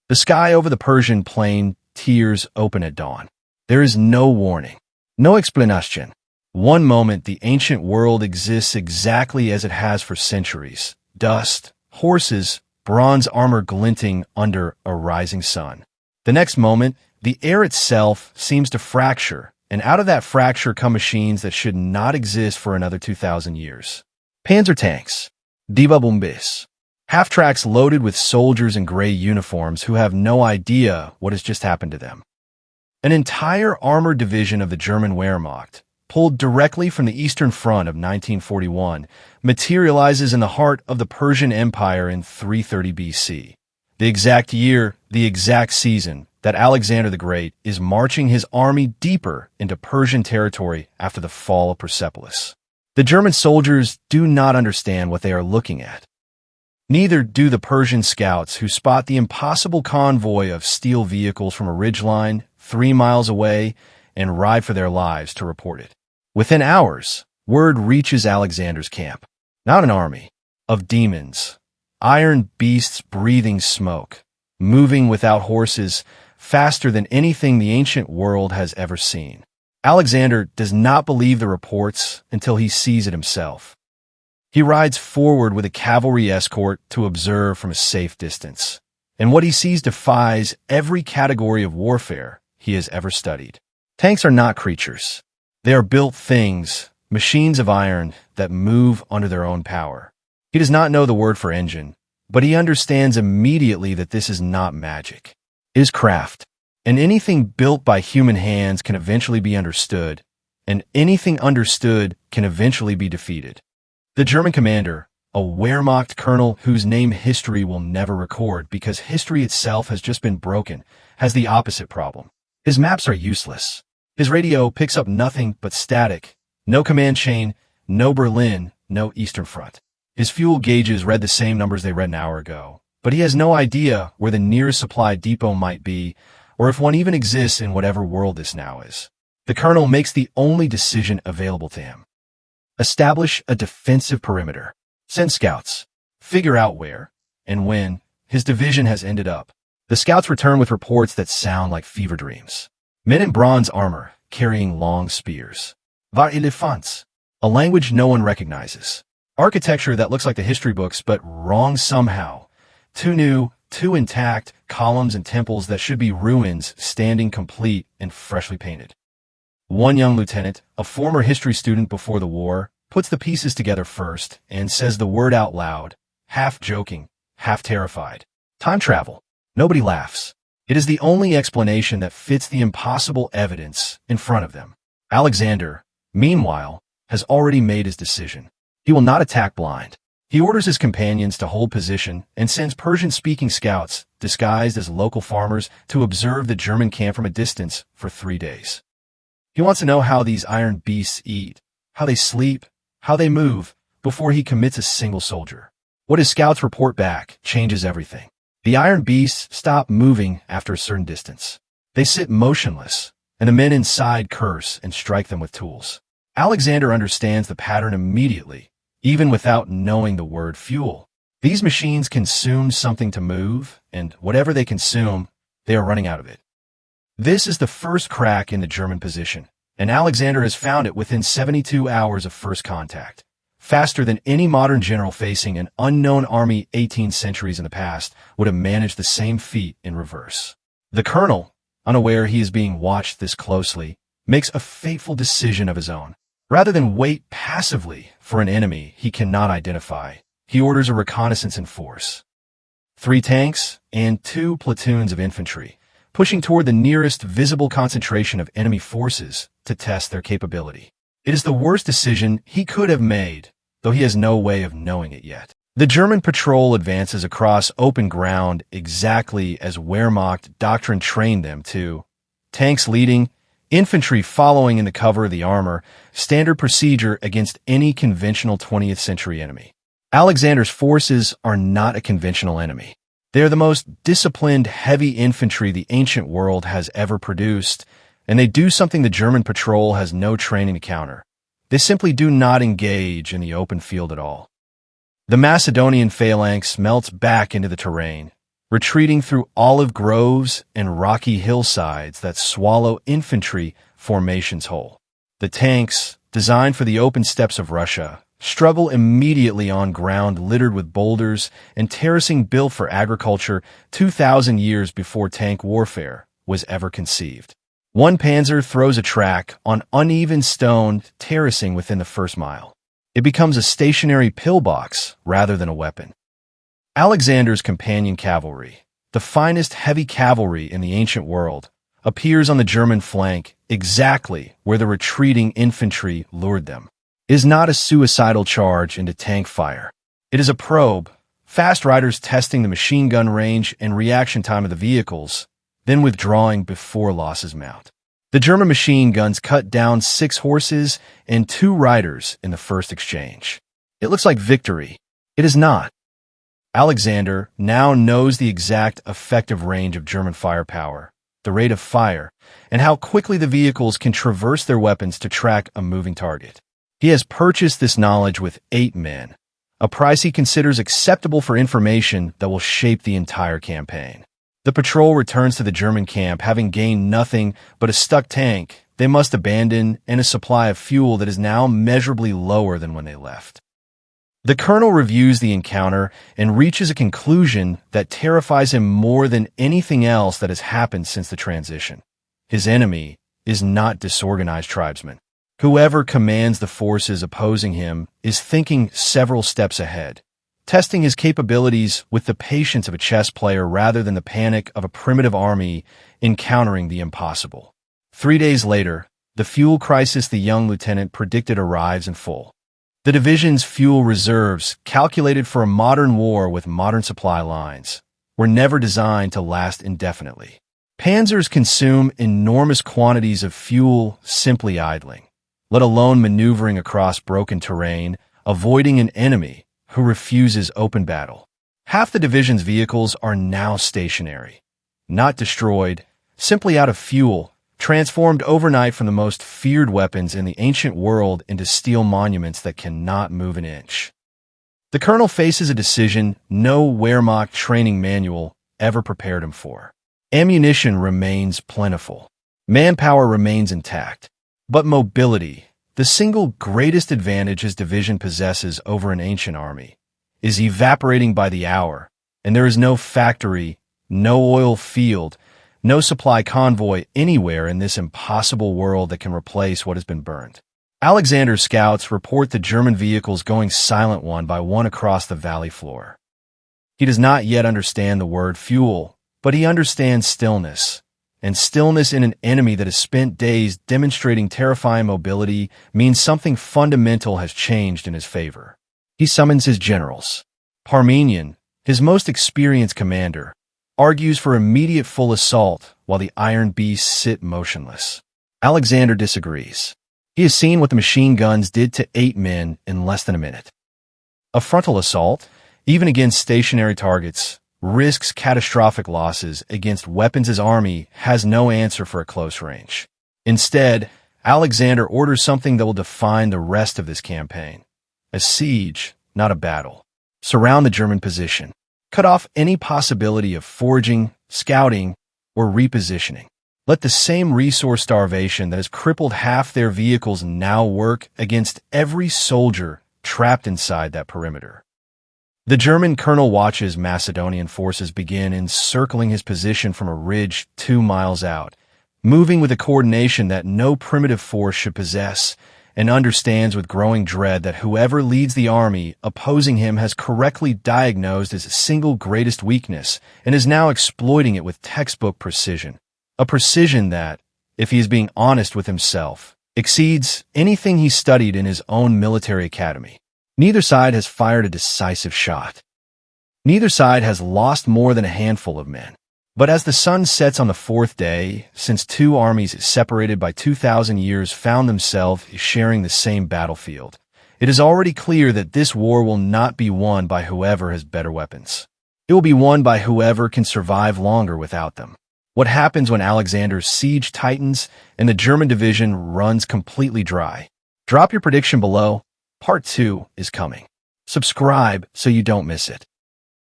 The sky over the Persian plain tears open at dawn. There is no warning, no explanation. One moment, the ancient world exists exactly as it has for centuries. Dust, horses, bronze armor glinting under a rising sun. The next moment, the air itself seems to fracture, and out of that fracture come machines that should not exist for another 2,000 years. Panzer tanks, Diva Bombis, half-tracks loaded with soldiers in gray uniforms who have no idea what has just happened to them. An entire armored division of the German Wehrmacht, pulled directly from the Eastern Front of 1941, materializes in the heart of the Persian Empire in 330 BC. The exact year, the exact season, that Alexander the Great is marching his army deeper into Persian territory after the fall of Persepolis. The German soldiers do not understand what they are looking at. Neither do the Persian scouts who spot the impossible convoy of steel vehicles from a ridgeline 3 miles away and ride for their lives to report it. Within hours, word reaches Alexander's camp. Not an army of demons, iron beasts breathing smoke, moving without horses, faster than anything the ancient world has ever seen. Alexander does not believe the reports until he sees it himself. He rides forward with a cavalry escort to observe from a safe distance, and what he sees defies every category of warfare he has ever studied. Tanks are not creatures. They are built things, machines of iron that move under their own power. He does not know the word for engine, but he understands immediately that this is not magic. It is craft, and anything built by human hands can eventually be understood, and anything understood can eventually be defeated. The German commander, a Wehrmacht colonel whose name history will never record because history itself has just been broken, has the opposite problem. His maps are useless. His radio picks up nothing but static, no command chain, no Berlin, no Eastern Front. His fuel gauges read the same numbers they read an hour ago, but he has no idea where the nearest supply depot might be, or if one even exists in whatever world this now is. The colonel makes the only decision available to him. Establish a defensive perimeter. Send scouts. Figure out where and when his division has ended up. The scouts return with reports that sound like fever dreams. Men in bronze armor, carrying long spears. Va-il-fonts, a language no one recognizes. Architecture that looks like the history books, but wrong somehow. Too new, too intact, columns and temples that should be ruins, standing complete and freshly painted. One young lieutenant, a former history student before the war, puts the pieces together first and says the word out loud, half joking, half terrified. Time travel. Nobody laughs. It is the only explanation that fits the impossible evidence in front of them. Alexander, meanwhile, has already made his decision. He will not attack blind. He orders his companions to hold position and sends Persian-speaking scouts, disguised as local farmers, to observe the German camp from a distance for 3 days. He wants to know how these iron beasts eat, how they sleep, how they move, before he commits a single soldier. What his scouts report back changes everything. The iron beasts stop moving after a certain distance. They sit motionless, and the men inside curse and strike them with tools. Alexander understands the pattern immediately, even without knowing the word fuel. These machines consume something to move, and whatever they consume, they are running out of it. This is the first crack in the German position, and Alexander has found it within 72 hours of first contact. Faster than any modern general facing an unknown army 18 centuries in the past would have managed the same feat in reverse. The colonel, unaware he is being watched this closely, makes a fateful decision of his own. Rather than wait passively for an enemy he cannot identify, he orders a reconnaissance in force. 3 tanks and 2 platoons of infantry, pushing toward the nearest visible concentration of enemy forces to test their capability. It is the worst decision he could have made, though he has no way of knowing it yet. The German patrol advances across open ground exactly as Wehrmacht doctrine trained them to. Tanks leading, infantry following in the cover of the armor, standard procedure against any conventional 20th century enemy. Alexander's forces are not a conventional enemy. They are the most disciplined heavy infantry the ancient world has ever produced, and they do something the German patrol has no training to counter. They simply do not engage in the open field at all. The Macedonian phalanx melts back into the terrain, retreating through olive groves and rocky hillsides that swallow infantry formations whole. The tanks, designed for the open steppes of Russia, struggle immediately on ground littered with boulders and terracing built for agriculture 2,000 years before tank warfare was ever conceived. One panzer throws a track on uneven stone terracing within the first mile. It becomes a stationary pillbox rather than a weapon. Alexander's companion cavalry, the finest heavy cavalry in the ancient world, appears on the German flank exactly where the retreating infantry lured them. It is not a suicidal charge into tank fire. It is a probe, fast riders testing the machine gun range and reaction time of the vehicles, then withdrawing before losses mount. The German machine guns cut down 6 horses and 2 riders in the first exchange. It looks like victory. It is not. Alexander now knows the exact effective range of German firepower, the rate of fire, and how quickly the vehicles can traverse their weapons to track a moving target. He has purchased this knowledge with 8 men, a price he considers acceptable for information that will shape the entire campaign. The patrol returns to the German camp having gained nothing but a stuck tank they must abandon and a supply of fuel that is now measurably lower than when they left. The colonel reviews the encounter and reaches a conclusion that terrifies him more than anything else that has happened since the transition. His enemy is not disorganized tribesmen. Whoever commands the forces opposing him is thinking several steps ahead, testing his capabilities with the patience of a chess player rather than the panic of a primitive army encountering the impossible. 3 days later, the fuel crisis the young lieutenant predicted arrives in full. The division's fuel reserves, calculated for a modern war with modern supply lines, were never designed to last indefinitely. Panzers consume enormous quantities of fuel simply idling, let alone maneuvering across broken terrain, avoiding an enemy who refuses open battle. Half the division's vehicles are now stationary, not destroyed, simply out of fuel, transformed overnight from the most feared weapons in the ancient world into steel monuments that cannot move an inch. The colonel faces a decision no Wehrmacht training manual ever prepared him for. Ammunition remains plentiful. Manpower remains intact. But mobility, the single greatest advantage his division possesses over an ancient army, is evaporating by the hour, and there is no factory, no oil field, no supply convoy anywhere in this impossible world that can replace what has been burned. Alexander's scouts report the German vehicles going silent one by one across the valley floor. He does not yet understand the word fuel, but he understands stillness. And stillness in an enemy that has spent days demonstrating terrifying mobility means something fundamental has changed in his favor. He summons his generals. Parmenion, his most experienced commander, argues for immediate full assault while the iron beasts sit motionless. Alexander disagrees. He has seen what the machine guns did to 8 men in less than a minute. A frontal assault, even against stationary targets, risks catastrophic losses against weapons his army has no answer for at close range. Instead, Alexander orders something that will define the rest of this campaign. A siege, not a battle. Surround the German position. Cut off any possibility of foraging, scouting, or repositioning. Let the same resource starvation that has crippled half their vehicles now work against every soldier trapped inside that perimeter. The German colonel watches Macedonian forces begin encircling his position from a ridge 2 miles out, moving with a coordination that no primitive force should possess, and understands with growing dread that whoever leads the army opposing him has correctly diagnosed his single greatest weakness and is now exploiting it with textbook precision. A precision that, if he is being honest with himself, exceeds anything he studied in his own military academy. Neither side has fired a decisive shot. Neither side has lost more than a handful of men. But as the sun sets on the 4th day, since 2 armies separated by 2,000 years found themselves sharing the same battlefield, it is already clear that this war will not be won by whoever has better weapons. It will be won by whoever can survive longer without them. What happens when Alexander's siege tightens and the German division runs completely dry? Drop your prediction below. Part 2 is coming. Subscribe so you don't miss it.